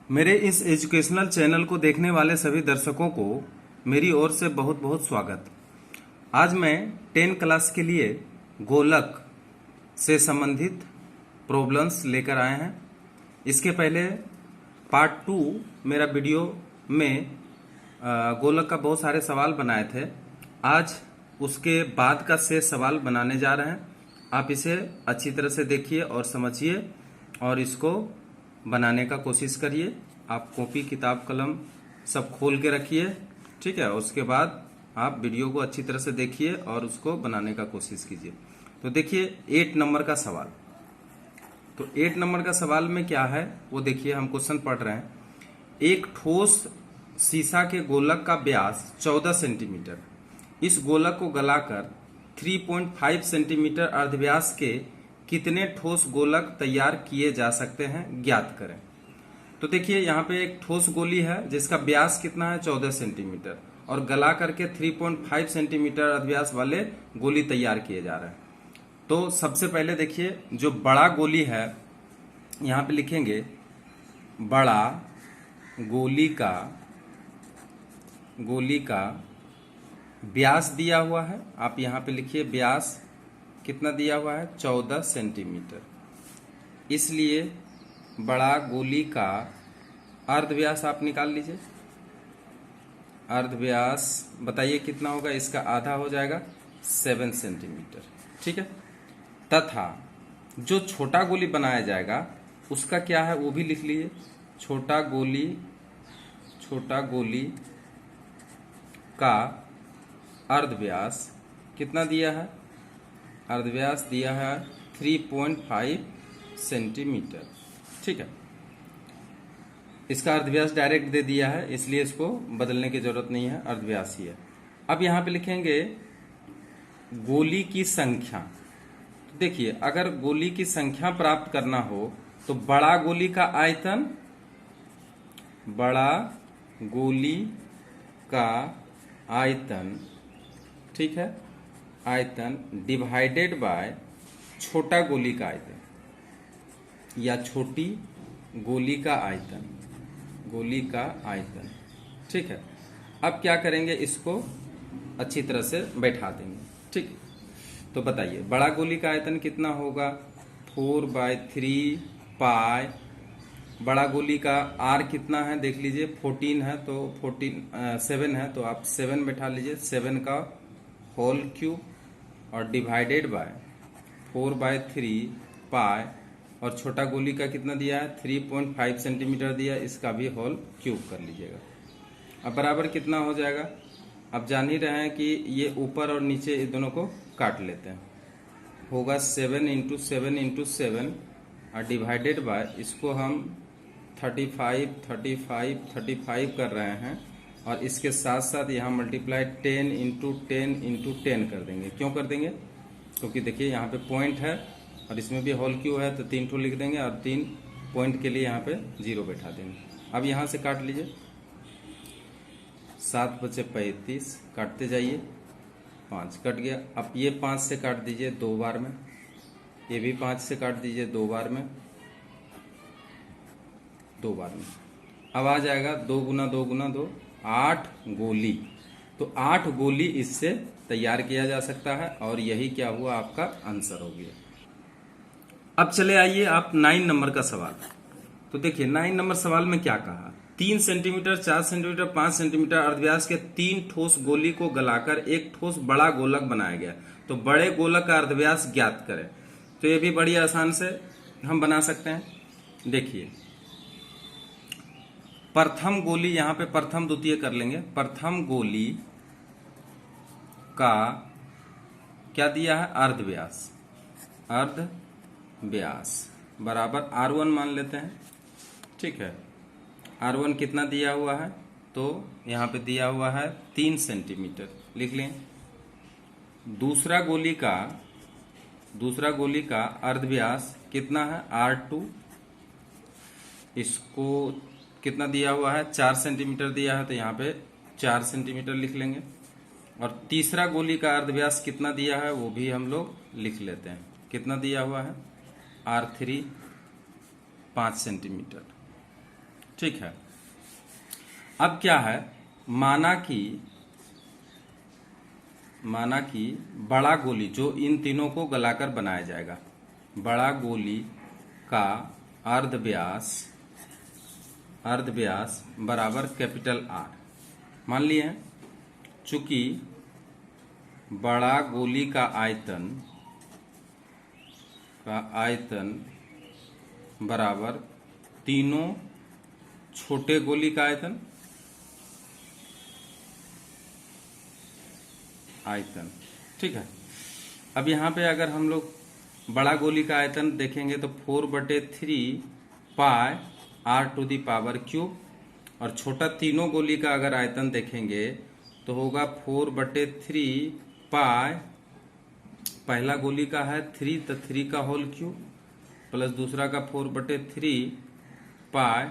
मेरे इस educational channel को देखने वाले सभी दर्शकों को मेरी ओर से बहुत बहुत स्वागत। आज मैं 10 क्लास के लिए गोलक से संबंधित प्रॉब्लम्स लेकर आए हैं। इसके पहले पार्ट 2 मेरा वीडियो में गोलक का बहुत सारे सवाल बनाए थे। आज उसके बाद का शेष सवाल बनाने जा रहे हैं। आप इसे अच्छी तरह से देखिए और समझिए और इसको बनाने का कोशिश करिए। आप कॉपी किताब कलम सब खोल के रखिए, ठीक है। उसके बाद आप वीडियो को अच्छी तरह से देखिए और उसको बनाने का कोशिश कीजिए। तो देखिए 8 नंबर का सवाल। तो 8 नंबर का सवाल में क्या है वो देखिए, हम क्वेश्चन पढ़ रहे हैं। एक ठोस शीशा के गोलक का व्यास 14 सेंटीमीटर। इस गोलक को गलाकर 3.5 सेंटीमीटर अर्धव्यास के कितने ठोस गोलक तैयार किए जा सकते हैं, ज्ञात करें। तो देखिए यहाँ पे एक ठोस गोली है जिसका व्यास कितना है 14 सेंटीमीटर और गला करके 3.5 सेंटीमीटर अर्धव्यास वाले गोली तैयार किए जा रहे हैं। तो सबसे पहले देखिए जो बड़ा गोली है यहाँ पे लिखेंगे बड़ा गोली का व्यास दिया हुआ है। आप यहाँ पे लिखिए व्यास कितना दिया हुआ है 14 सेंटीमीटर। इसलिए बड़ा गोली का अर्धव्यास आप निकाल लीजिए। अर्धव्यास बताइए कितना होगा, इसका आधा हो जाएगा 7 सेंटीमीटर, ठीक है। तथा जो छोटा गोली बनाया जाएगा उसका क्या है वो भी लिख लीजिए। छोटा गोली का अर्धव्यास कितना दिया है, अर्धव्यास दिया है 3.5 सेंटीमीटर, ठीक है। इसका अर्धव्यास डायरेक्ट दे दिया है इसलिए इसको बदलने की जरूरत नहीं है, अर्धव्यास ही है। अब यहां पे लिखेंगे गोली की संख्या। तो देखिए अगर गोली की संख्या प्राप्त करना हो तो बड़ा गोली का आयतन, ठीक है, आयतन डिवाइडेड बाय छोटा गोली का आयतन या छोटी गोली का आयतन, ठीक है। अब क्या करेंगे, इसको अच्छी तरह से बैठा देंगे, ठीक। तो बताइए बड़ा गोली का आयतन कितना होगा 4/3 पाई। बड़ा गोली का आर कितना है देख लीजिए 14 है तो 7 है तो आप 7 बैठा लीजिए, 7 का होल क्यूब और डिवाइडेड बाय 4/3 पाई। और छोटा गोली का कितना दिया है 3.5 सेंटीमीटर दिया, इसका भी होल क्यूब कर लीजिएगा। अब बराबर कितना हो जाएगा, अब जान ही रहे हैं कि ये ऊपर और नीचे इन दोनों को काट लेते हैं, होगा 7 × 7 × 7 और डिवाइडेड बाय इसको हम 35 कर रहे हैं और इसके साथ साथ यहाँ मल्टीप्लाई 10 × 10 × 10 कर देंगे। क्यों कर देंगे, क्योंकि देखिए यहाँ पे पॉइंट है और इसमें भी होल क्यू है तो 3 ठो लिख देंगे और 3 पॉइंट के लिए यहाँ पे 0 बैठा देंगे। अब यहाँ से काट लीजिए, 7 × 5 = 35, काटते जाइए, 5 कट गया। अब ये 5 से काट दीजिए 2 बार में, ये भी 5 से काट दीजिए 2 बार में, 2 बार में। अब आ जाएगा 2 × 2 × 2 8 गोली। तो 8 गोली इससे तैयार किया जा सकता है और यही क्या हुआ आपका आंसर हो गया। अब चले आइए आप 9 नंबर का सवाल। तो देखिए 9 नंबर सवाल में क्या कहा, 3 सेंटीमीटर 4 सेंटीमीटर 5 सेंटीमीटर अर्धव्यास के 3 ठोस गोली को गलाकर एक ठोस बड़ा गोलक बनाया गया। तो बड़े गोलक का अर्धव्यास ज्ञात करें। तो ये भी बड़ी आसान से हम बना सकते हैं। देखिए प्रथम गोली, यहां पे प्रथम द्वितीय कर लेंगे। प्रथम गोली का क्या दिया है अर्धव्यास बराबर R1 मान लेते हैं, ठीक है। R1 कितना दिया हुआ है तो यहां पे दिया हुआ है 3 सेंटीमीटर, लिख लें। दूसरा गोली का अर्धव्यास कितना है R2, इसको कितना दिया हुआ है 4 सेंटीमीटर दिया है तो यहाँ पे 4 सेंटीमीटर लिख लेंगे। और तीसरा गोली का अर्धव्यास कितना दिया है वो भी हम लोग लिख लेते हैं, कितना दिया हुआ है R3 5 सेंटीमीटर। ठीक है। अब क्या है, माना कि बड़ा गोली जो इन तीनों को गलाकर बनाया जाएगा, बड़ा गोली का अर्ध व्यास बराबर कैपिटल आर। मान लिए हैं, चूंकि बड़ा गोली का आयतन बराबर तीनों छोटे गोली का आयतन, ठीक है। अब यहाँ पे अगर हम लोग बड़ा गोली का आयतन देखेंगे तो 4/3 pi r to the power cube, और छोटा तीनों गोली का अगर आयतन देखेंगे तो होगा 4/3 पाई, पहला गोली का है 3 तो 3 का होल क्यूब, प्लस दूसरा का 4/3 पाई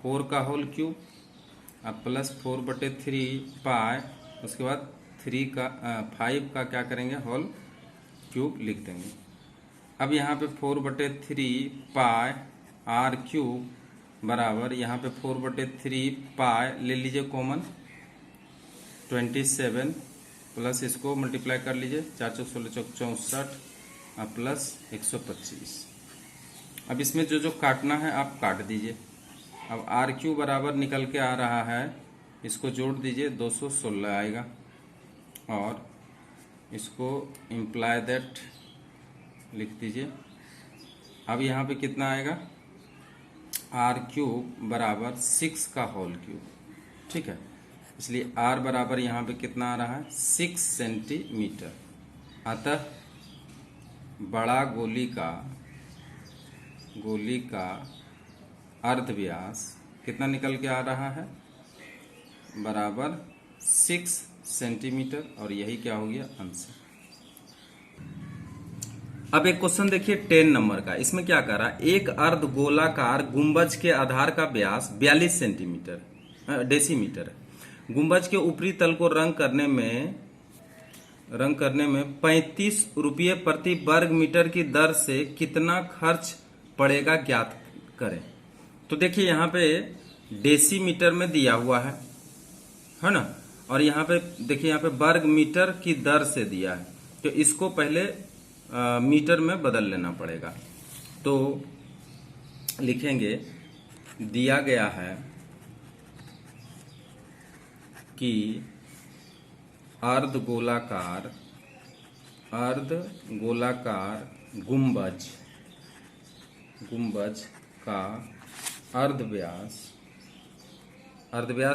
4 का होल क्यूब, अब प्लस 4/3 पाई, उसके बाद 5 का क्या करेंगे, होल क्यूब लिख देंगे। अब यहाँ पे 4/3 पाई r क्यूब बराबर, यहाँ पे 4/3 पाई ले लीजिए कॉमन, 27 प्लस इसको मल्टीप्लाई कर लीजिए, 4 चौक 16 चौक 64 प्लस 125। अब इसमें जो काटना है आप काट दीजिए। अब r क्यूब बराबर निकल के आ रहा है, इसको जोड़ दीजिए 216 आएगा, और इसको इम्प्लाई दैट लिख दीजिए। अब यहाँ पे कितना आएगा, r क्यूब बराबर 6 का होल क्यूब, ठीक है। इसलिए r बराबर यहाँ पे कितना आ रहा है, 6 सेंटीमीटर। अतः बड़ा गोली का अर्ध व्यास कितना निकल के आ रहा है, बराबर 6 सेंटीमीटर, और यही क्या हो गया, आंसर। अब एक क्वेश्चन देखिए 10 नंबर का, इसमें क्या कर रहा है, एक अर्ध गोलाकार गुंबज के आधार का व्यास 42 डेसीमीटर है। गुंबज के ऊपरी तल को रंग करने में 35 रुपये प्रति वर्ग मीटर की दर से कितना खर्च पड़ेगा ज्ञात करें। तो देखिए यहाँ पे डेसीमीटर में दिया हुआ है ना, और यहाँ पे देखिए यहाँ पे वर्ग मीटर की दर से दिया है, तो इसको पहले मीटर में बदल लेना पड़ेगा। तो लिखेंगे, दिया गया है कि अर्ध गोलाकार गुंबज का अर्धव्यास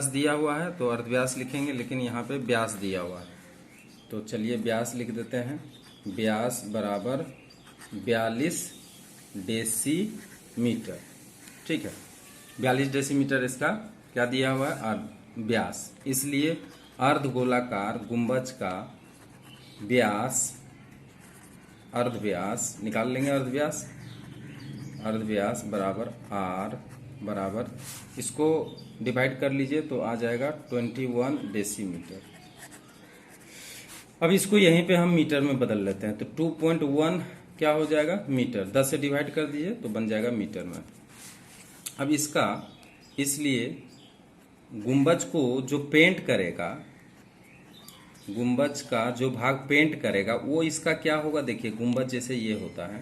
दिया हुआ है, तो अर्धव्यास लिखेंगे, लेकिन यहाँ पे व्यास दिया हुआ है, तो चलिए व्यास लिख देते हैं। व्यास बराबर 42 डेसीमीटर, ठीक है। 42 डेसीमीटर इसका क्या दिया हुआ है, व्यास। इसलिए अर्धगोलाकार गुंबज का अर्धव्यास निकाल लेंगे, अर्धव्यास बराबर r बराबर, इसको डिवाइड कर लीजिए तो आ जाएगा 21 डेसीमीटर। अब इसको यहीं पे हम मीटर में बदल लेते हैं, तो 2.1 क्या हो जाएगा, मीटर। 10 से डिवाइड कर दीजिए तो बन जाएगा मीटर में। अब इसका, इसलिए गुंबज को जो पेंट करेगा, गुंबज का जो भाग पेंट करेगा वो इसका क्या होगा, देखिए गुंबज जैसे ये होता है,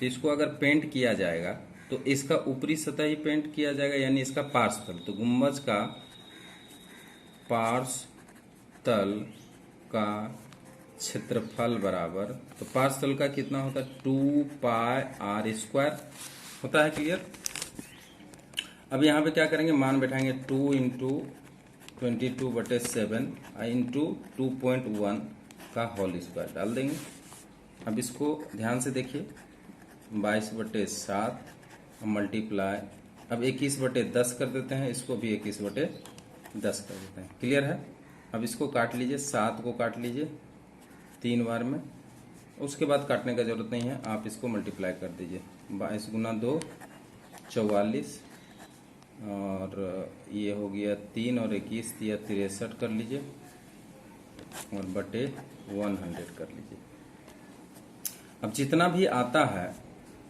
तो इसको अगर पेंट किया जाएगा तो इसका ऊपरी सतह ही पेंट किया जाएगा, यानी इसका पार्श्वतल। तो गुंबज का पार्श्वतल का क्षेत्रफल बराबर, तो पार्श्वतल का कितना होता है, 2 पाई r स्क्वायर होता है। क्लियर। अब यहाँ पे क्या करेंगे, मान बैठाएंगे 2 इंटू 22/7 इंटू 2.1 का होल स्क्वायर डाल देंगे। अब इसको ध्यान से देखिए, 22/7 मल्टीप्लाई, अब 21/10 कर देते हैं, इसको भी 21/10 कर देते हैं। क्लियर है। अब इसको काट लीजिए, 7 को काट लीजिए 3 बार में, उसके बाद काटने का जरूरत नहीं है, आप इसको मल्टीप्लाई कर दीजिए। 22 गुना 2 44, और ये हो गया 3 और 21 दिया 63 कर लीजिए, और बटे 100 कर लीजिए। अब जितना भी आता है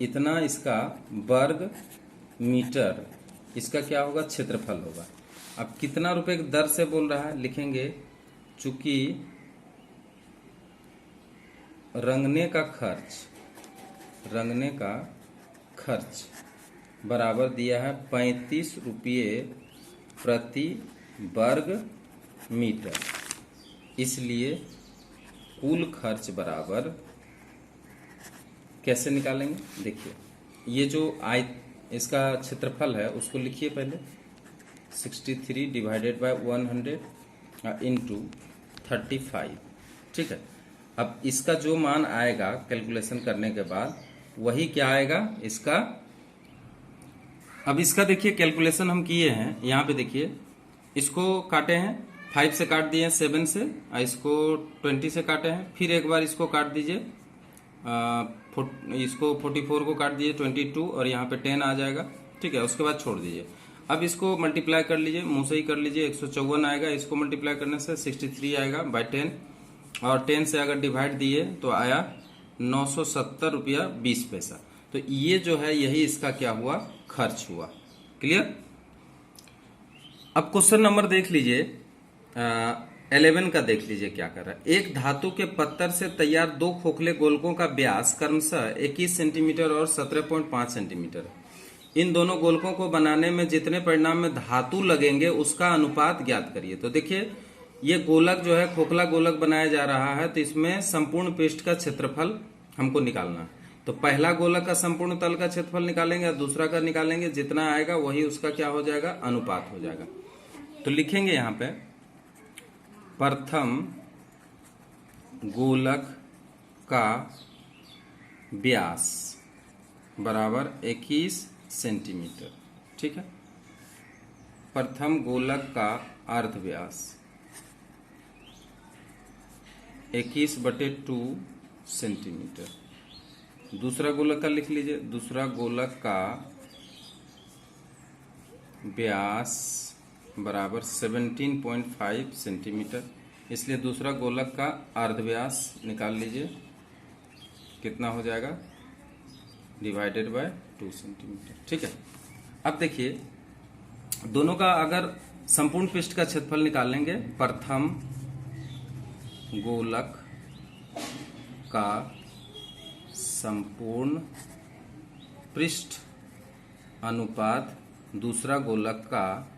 इतना इसका वर्ग मीटर इसका क्या होगा, क्षेत्रफल होगा। अब कितना रुपए की दर से बोल रहा है, लिखेंगे चूंकि रंगने का खर्च बराबर दिया है 35 रुपये प्रति वर्ग मीटर, इसलिए कुल खर्च बराबर, कैसे निकालेंगे, देखिए ये जो इसका क्षेत्रफल है उसको लिखिए पहले 63 डिवाइडेड बाय 100 इंटू 35, ठीक है। अब इसका जो मान आएगा कैलकुलेशन करने के बाद वही क्या आएगा इसका। अब इसका देखिए कैलकुलेशन हम किए हैं, यहाँ पे देखिए इसको काटे हैं 5 से काट दिए 7 से, इसको 20 से काटे हैं, फिर एक बार इसको काट दीजिए, इसको 44 को काट दीजिए 22 और यहाँ पे 10 आ जाएगा, ठीक है। उसके बाद छोड़ दीजिए। अब इसको मल्टीप्लाई कर लीजिए, मुंह से ही कर लीजिए, 154 आएगा, इसको मल्टीप्लाई करने से 63 आएगा बाय 10, और 10 से अगर डिवाइड दिए तो आया 970 रुपया 20 पैसा। तो ये जो है यही इसका क्या हुआ, खर्च हुआ। क्लियर। अब क्वेश्चन नंबर देख लीजिए 11 का, देख लीजिए क्या कर रहा है। एक धातु के पत्थर से तैयार 2 खोखले गोलकों का व्यास क्रमशः 21 सेंटीमीटर और 17.5 सेंटीमीटर। इन दोनों गोलकों को बनाने में जितने परिणाम में धातु लगेंगे उसका अनुपात ज्ञात करिए। तो देखिए ये गोलक जो है खोखला गोलक बनाया जा रहा है, तो इसमें संपूर्ण पृष्ठ का क्षेत्रफल हमको निकालना है। तो पहला गोलक का संपूर्ण तल का क्षेत्रफल निकालेंगे और दूसरा का निकालेंगे, जितना आएगा वही उसका क्या हो जाएगा, अनुपात हो जाएगा। तो लिखेंगे यहाँ पे प्रथम गोलक का व्यास बराबर 21 सेंटीमीटर, ठीक है। प्रथम गोलक का अर्ध व्यास 21/2 सेंटीमीटर। दूसरा गोलक का लिख लीजिए, दूसरा गोलक का व्यास बराबर 17.5 सेंटीमीटर, इसलिए दूसरा गोलक का अर्धव्यास निकाल लीजिए, कितना हो जाएगा, डिवाइडेड बाय 2 सेंटीमीटर, ठीक है। अब देखिए दोनों का अगर संपूर्ण पृष्ठ का क्षेत्रफल निकालेंगे, प्रथम गोलक का संपूर्ण पृष्ठ अनुपात दूसरा गोलक का,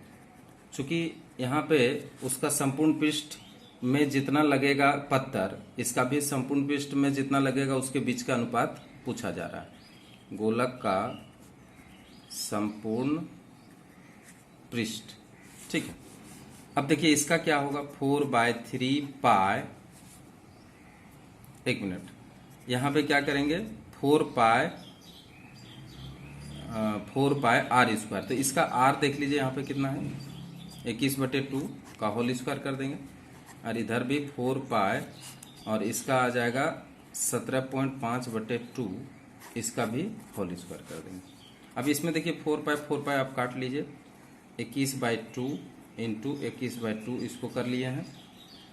चूंकि यहाँ पे उसका संपूर्ण पृष्ठ में जितना लगेगा पत्थर, इसका भी संपूर्ण पृष्ठ में जितना लगेगा उसके बीच का अनुपात पूछा जा रहा है। गोलक का संपूर्ण पृष्ठ, ठीक है। अब देखिए इसका क्या होगा, 4/3 पाई, एक मिनट, यहाँ पे क्या करेंगे 4 पाई r स्क्वायर। तो इसका r देख लीजिए यहाँ पे कितना है, 21/2 का होल स्क्वायर कर देंगे, और इधर भी 4 पाई और इसका आ जाएगा 17.5/2, इसका भी होल स्क्वायर कर देंगे। अब इसमें देखिए 4 पाई आप काट लीजिए, 21/2 इंटू 21/2 इसको कर लिए हैं,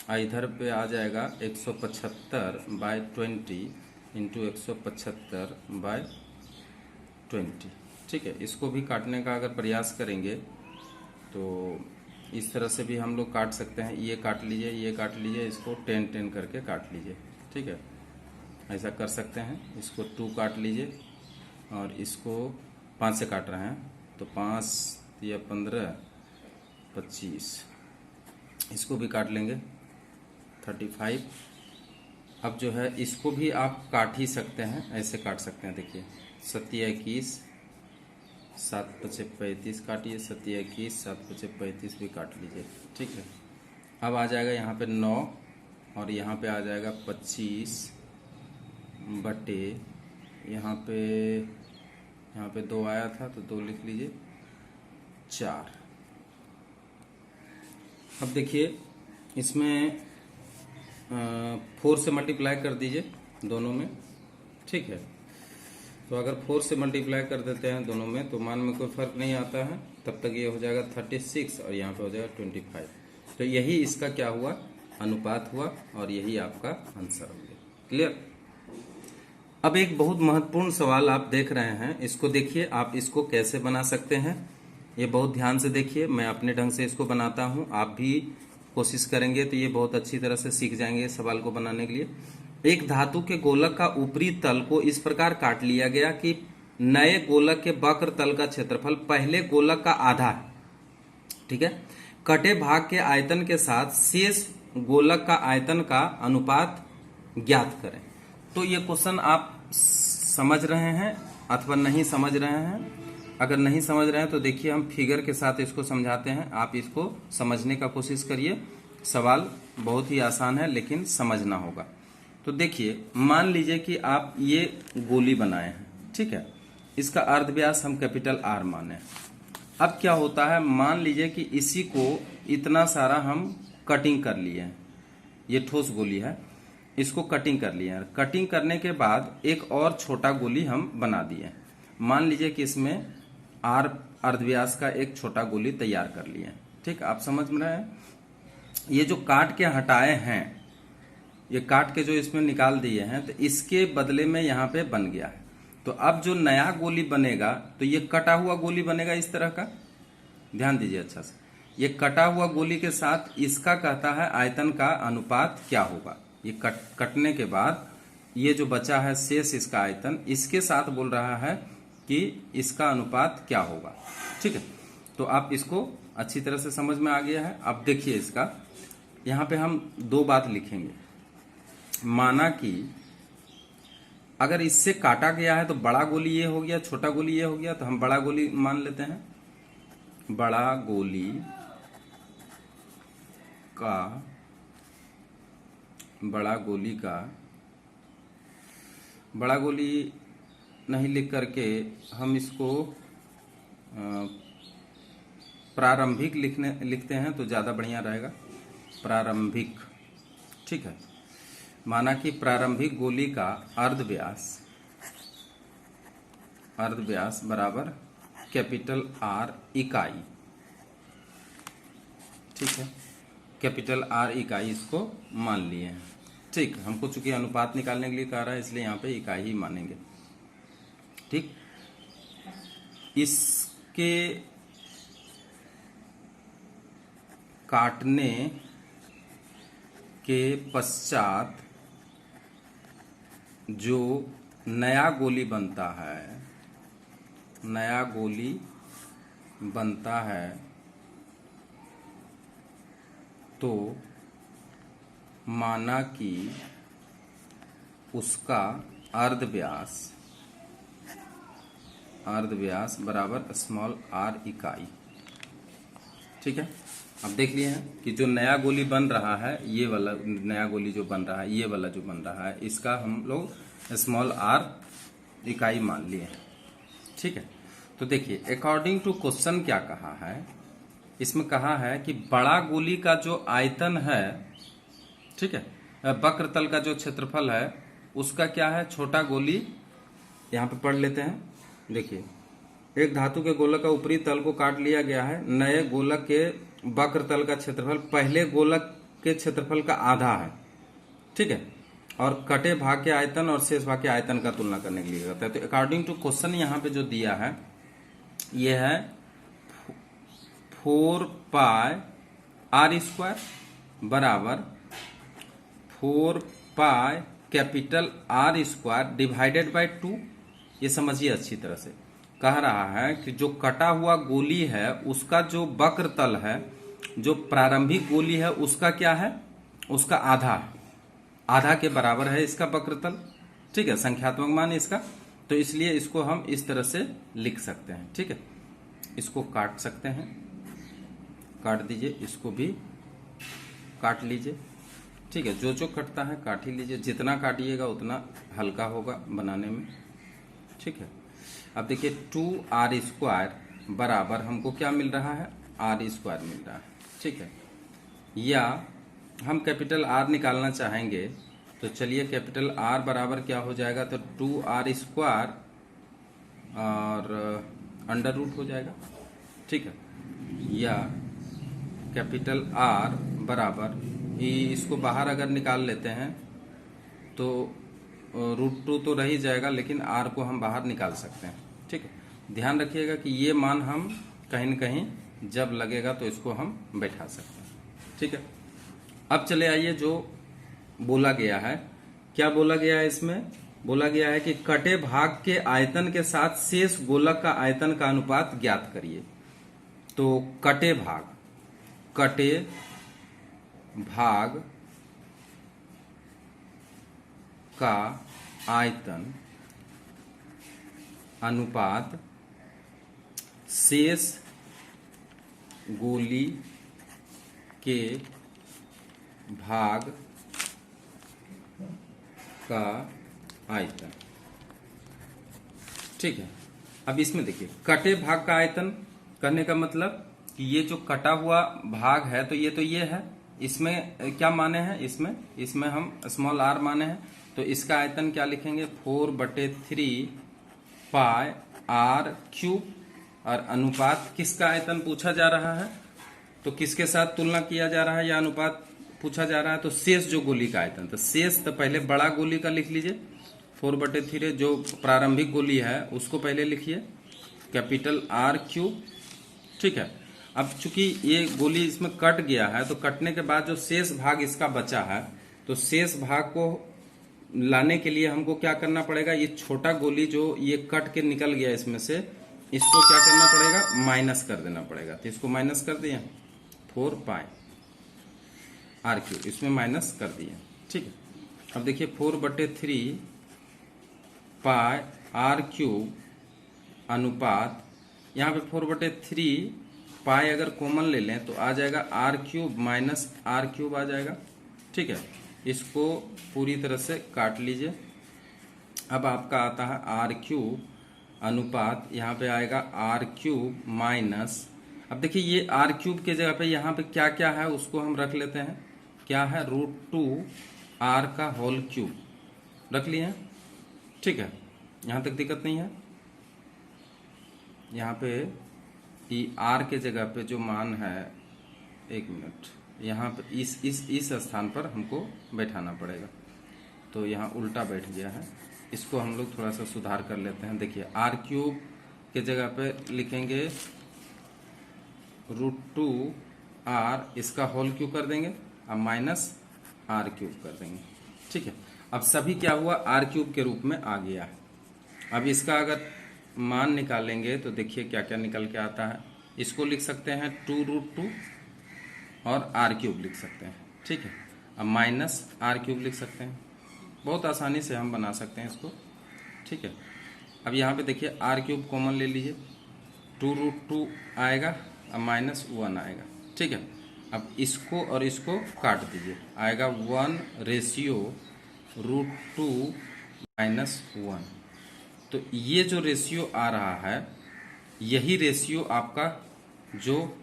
और इधर पे आ जाएगा 175/20 इंटू 175/20, ठीक है। इसको भी काटने का अगर प्रयास करेंगे तो इस तरह से भी हम लोग काट सकते हैं, ये काट लीजिए, ये काट लीजिए, इसको 10 करके काट लीजिए, ठीक है, ऐसा कर सकते हैं। इसको 2 काट लीजिए और इसको 5 से काट रहे हैं, तो 5 या 15 25, इसको भी काट लेंगे 35। अब जो है इसको भी आप काट ही सकते हैं, ऐसे काट सकते हैं, देखिए 7 या 21, 7×5 35 काटिए, 7 या 21, 7×5 35 भी काट लीजिए, ठीक है। अब आ जाएगा यहाँ पे 9 और यहाँ पे आ जाएगा 25 बटे, यहाँ पे 2 आया था तो 2 लिख लीजिए, 4। अब देखिए इसमें 4 से मल्टीप्लाई कर दीजिए दोनों में, ठीक है। तो अगर 4 से मल्टीप्लाई कर देते हैं दोनों में तो मान में कोई फर्क नहीं आता है, तब तक ये हो जाएगा 36 और यहाँ पे हो जाएगा 25। तो यही इसका क्या हुआ, अनुपात हुआ, और यही आपका आंसर हो गया। क्लियर। अब एक बहुत महत्वपूर्ण सवाल आप देख रहे हैं, इसको देखिए, आप इसको कैसे बना सकते हैं ये बहुत ध्यान से देखिए, मैं अपने ढंग से इसको बनाता हूँ, आप भी कोशिश करेंगे तो ये बहुत अच्छी तरह से सीख जाएंगे इस सवाल को बनाने के लिए। एक धातु के गोलक का ऊपरी तल को इस प्रकार काट लिया गया कि नए गोलक के वक्र तल का क्षेत्रफल पहले गोलक का आधा है। ठीक है, कटे भाग के आयतन के साथ शेष गोलक का आयतन का अनुपात ज्ञात करें। तो ये क्वेश्चन आप समझ रहे हैं अथवा नहीं समझ रहे हैं? अगर नहीं समझ रहे हैं तो देखिए हम फिगर के साथ इसको समझाते हैं, आप इसको समझने का कोशिश करिए। सवाल बहुत ही आसान है लेकिन समझना होगा। तो देखिए, मान लीजिए कि आप ये गोली बनाए हैं, ठीक है, इसका अर्ध व्यास हम कैपिटल आर माने। अब क्या होता है, मान लीजिए कि इसी को इतना सारा हम कटिंग कर लिए हैं, ये ठोस गोली है, इसको कटिंग कर लिए हैं। कटिंग करने के बाद एक और छोटा गोली हम बना दिए। मान लीजिए कि इसमें आर अर्धव्यास का एक छोटा गोली तैयार कर लिए हैं। ठीक, आप समझ में रहे हैं? ये जो काट के हटाए हैं, ये काट के जो इसमें निकाल दिए हैं, तो इसके बदले में यहाँ पे बन गया है। तो अब जो नया गोली बनेगा तो ये कटा हुआ गोली बनेगा इस तरह का। ध्यान दीजिए अच्छा से, ये कटा हुआ गोली के साथ इसका कहता है आयतन का अनुपात क्या होगा। ये कटने के बाद ये जो बचा है शेष इसका आयतन, इसके साथ बोल रहा है कि इसका अनुपात क्या होगा। ठीक है, तो आप इसको अच्छी तरह से समझ में आ गया है। अब देखिए इसका, यहाँ पे हम दो बात लिखेंगे। माना कि अगर इससे काटा गया है तो बड़ा गोली ये हो गया, छोटा गोली ये हो गया, तो हम बड़ा गोली मान लेते हैं। बड़ा गोली बड़ा गोली नहीं लिख करके हम इसको प्रारंभिक लिखते हैं तो ज्यादा बढ़िया रहेगा। प्रारंभिक, ठीक है। माना कि प्रारंभिक गोली का अर्धव्यास बराबर कैपिटल आर इकाई। ठीक है, कैपिटल आर इकाई इसको मान लिए हैं। ठीक, हमको चूंकि अनुपात निकालने के लिए कह रहा है इसलिए यहाँ पे इकाई ही मानेंगे। ठीक, इसके काटने के पश्चात जो नया गोली बनता है तो माना कि उसका अर्धव्यास बराबर स्मॉल आर इकाई। ठीक है, अब देख लिए हैं कि जो नया गोली बन रहा है, ये वाला नया गोली जो बन रहा है, ये वाला जो बन रहा है, इसका हम लोग स्मॉल आर इकाई मान लिए हैं। ठीक है, तो देखिए अकॉर्डिंग टू क्वेश्चन क्या कहा है, इसमें कहा है कि बड़ा गोली का जो आयतन है, ठीक है, वक्र तल का जो क्षेत्रफल है उसका क्या है, छोटा गोली। यहाँ पे पढ़ लेते हैं। देखिए, एक धातु के गोलक का ऊपरी तल को काट लिया गया है, नए गोलक के वक्र तल का क्षेत्रफल पहले गोलक के क्षेत्रफल का आधा है। ठीक है, और कटे भाग के आयतन और शेष भाग के आयतन का तुलना करने के लिए कहता है। तो अकॉर्डिंग टू क्वेश्चन यहाँ पे जो दिया है ये है 4 पाई आर स्क्वायर बराबर 4 pi capital R square divided by 2। ये समझिए अच्छी तरह से, कह रहा है कि जो कटा हुआ गोली है उसका जो वक्र तल है, जो प्रारंभिक गोली है उसका क्या है, उसका आधा के बराबर है इसका वक्र तल। ठीक है, संख्यात्मक मान इसका, तो इसलिए इसको हम इस तरह से लिख सकते हैं। ठीक है, इसको काट सकते हैं, काट दीजिए, इसको भी काट लीजिए। ठीक है, जो कटता है काट ही लीजिए, जितना काटिएगा उतना हल्का होगा बनाने में। ठीक है, अब देखिए 2r स्क्वायर बराबर हमको क्या मिल रहा है, r स्क्वायर मिल रहा है। ठीक है, या हम कैपिटल R निकालना चाहेंगे तो चलिए कैपिटल R बराबर क्या हो जाएगा, तो 2r स्क्वायर और अंडर रूट हो जाएगा। ठीक है, या कैपिटल R बराबर इसको बाहर अगर निकाल लेते हैं तो √2 तो रह ही जाएगा, लेकिन R को हम बाहर निकाल सकते हैं। ठीक है, ध्यान रखिएगा कि ये मान हम कहीं न कहीं जब लगेगा तो इसको हम बैठा सकते हैं। ठीक है, अब चले आइए जो बोला गया है, क्या बोला गया है इसमें? बोला गया है कि कटे भाग के आयतन के साथ शेष गोलक का आयतन का अनुपात ज्ञात करिए। तो कटे भाग का आयतन अनुपात शेष गोली के भाग का आयतन। ठीक है, अब इसमें देखिए कटे भाग का आयतन करने का मतलब कि ये जो कटा हुआ भाग है तो ये है, इसमें क्या माने हैं, इसमें हम स्मॉल r माने हैं, तो इसका आयतन क्या लिखेंगे 4/3 पाई r क्यूब। और अनुपात किसका आयतन पूछा जा रहा है, तो किसके साथ तुलना किया जा रहा है या अनुपात पूछा जा रहा है, तो शेष जो गोली का आयतन, तो शेष तो पहले बड़ा गोली का लिख लीजिए 4/3, जो प्रारंभिक गोली है उसको पहले लिखिए कैपिटल R क्यूब। ठीक है, अब चूंकि ये गोली इसमें कट गया है तो कटने के बाद जो शेष भाग इसका बचा है, तो शेष भाग को लाने के लिए हमको क्या करना पड़ेगा, ये छोटा गोली जो ये कट के निकल गया इसमें से, इसको क्या करना पड़ेगा, माइनस कर देना पड़ेगा। तो इसको माइनस कर दिए 4 पाई R क्यूब, इसमें माइनस कर दिए। ठीक है, अब देखिए 4/3 पाई R क्यूब अनुपात, यहाँ पे 4/3 पाई अगर कॉमन ले लें तो आ जाएगा R cube minus R cube आ जाएगा। ठीक है, इसको पूरी तरह से काट लीजिए। अब आपका आता है R क्यूब अनुपात, यहाँ पे आएगा R क्यूब माइनस, अब देखिए ये R क्यूब के जगह पे यहाँ पे क्या क्या है उसको हम रख लेते हैं, क्या है √2 R का होल क्यूब रख लिए हैं। ठीक है, यहाँ तक दिक्कत नहीं है। यहाँ पे R के जगह पे जो मान है, एक मिनट, यहाँ पे इस स्थान पर हमको बैठाना पड़ेगा, तो यहाँ उल्टा बैठ गया है, इसको हम लोग थोड़ा सा सुधार कर लेते हैं। देखिए R क्यूब के जगह पे लिखेंगे √2 R, इसका होल क्यूब कर देंगे, अब माइनस R क्यूब कर देंगे। ठीक है, अब सभी क्या हुआ, R क्यूब के रूप में आ गया है। अब इसका अगर मान निकालेंगे तो देखिए क्या क्या निकल के आता है, इसको लिख सकते हैं 2√2 और R क्यूब लिख सकते हैं। ठीक है, अब माइनस R क्यूब लिख सकते हैं, बहुत आसानी से हम बना सकते हैं इसको। ठीक है, अब यहाँ पे देखिए R क्यूब कॉमन ले लीजिए, 2√2 आएगा, अब -1 आएगा। ठीक है, अब इसको और इसको काट दीजिए, आएगा 1:√2 -1। तो ये जो रेशियो आ रहा है, यही रेशियो आपका जो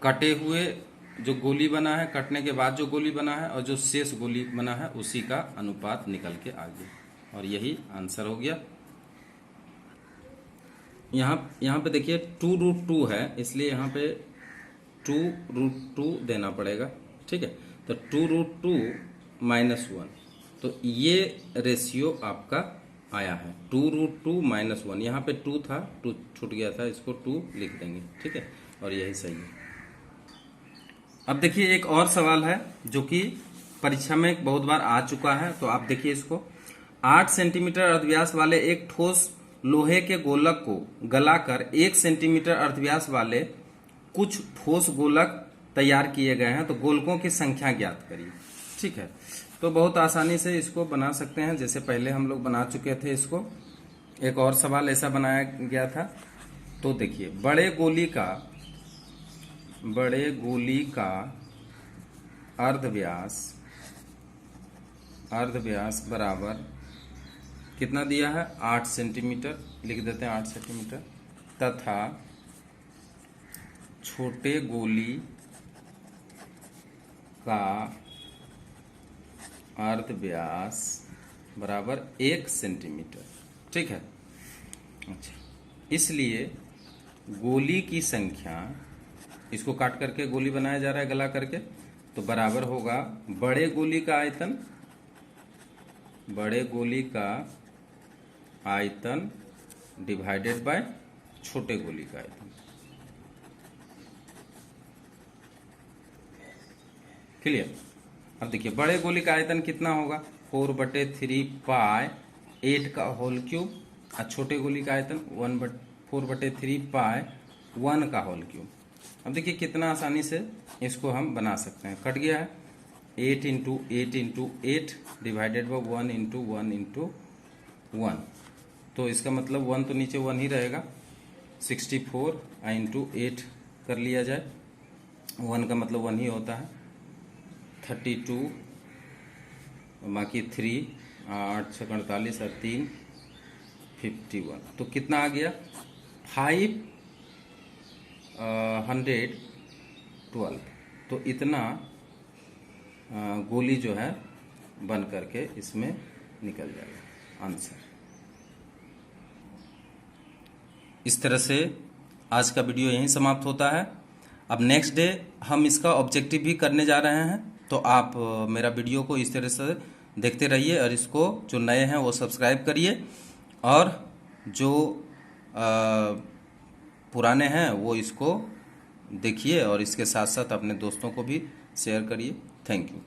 कटे हुए जो गोली बना है, कटने के बाद जो गोली बना है और जो शेष गोली बना है, उसी का अनुपात निकल के आ गया, और यही आंसर हो गया। यहाँ पे देखिए 2√2 है, इसलिए यहाँ पे 2√2 देना पड़ेगा। ठीक है, तो 2√2 -1, तो ये रेशियो आपका आया है 2√2 -1। यहाँ पे 2 था, 2 छूट गया था, इसको 2 लिख देंगे। ठीक है, और यही सही है। अब देखिए एक और सवाल है जो कि परीक्षा में बहुत बार आ चुका है, तो आप देखिए इसको, 8 सेंटीमीटर अर्धव्यास वाले एक ठोस लोहे के गोलक को गलाकर 1 सेंटीमीटर अर्धव्यास वाले कुछ ठोस गोलक तैयार किए गए हैं, तो गोलकों की संख्या ज्ञात करिए। ठीक है, तो बहुत आसानी से इसको बना सकते हैं, जैसे पहले हम लोग बना चुके थे इसको। एक और सवाल ऐसा बनाया गया था, तो देखिए बड़े गोली का अर्धव्यास बराबर कितना दिया है, 8 सेंटीमीटर लिख देते हैं, 8 सेंटीमीटर, तथा छोटे गोली का अर्धव्यास बराबर 1 सेंटीमीटर। ठीक है, अच्छा, इसलिए गोली की संख्या, इसको काट करके गोली बनाया जा रहा है गला करके, तो बराबर होगा बड़े गोली का आयतन डिवाइडेड बाय छोटे गोली का आयतन। क्लियर। अब देखिए बड़े गोली का आयतन कितना होगा, 4/3 पाई 8 का होल क्यूब, और छोटे गोली का आयतन 4/3 पाई 1 का होल क्यूब। अब देखिए कितना आसानी से इसको हम बना सकते हैं, कट गया है। 8 into 8 into 8 divided by 1 into 1 into 1, तो इसका मतलब 1 तो नीचे 1 ही रहेगा। 64 इंटू 8 कर लिया जाए, 1 का मतलब 1 ही होता है। 32 बाकी 3 8 6 48 और 3 51, तो कितना आ गया 512। तो इतना गोली जो है बन करके इसमें निकल जाएगा आंसर। इस तरह से आज का वीडियो यहीं समाप्त होता है। अब नेक्स्ट डे हम इसका ऑब्जेक्टिव भी करने जा रहे हैं, तो आप मेरा वीडियो को इस तरह से देखते रहिए, और इसको जो नए हैं वो सब्सक्राइब करिए, और जो पुराने हैं वो इसको देखिए, और इसके साथ साथ अपने दोस्तों को भी शेयर करिए। Thank you.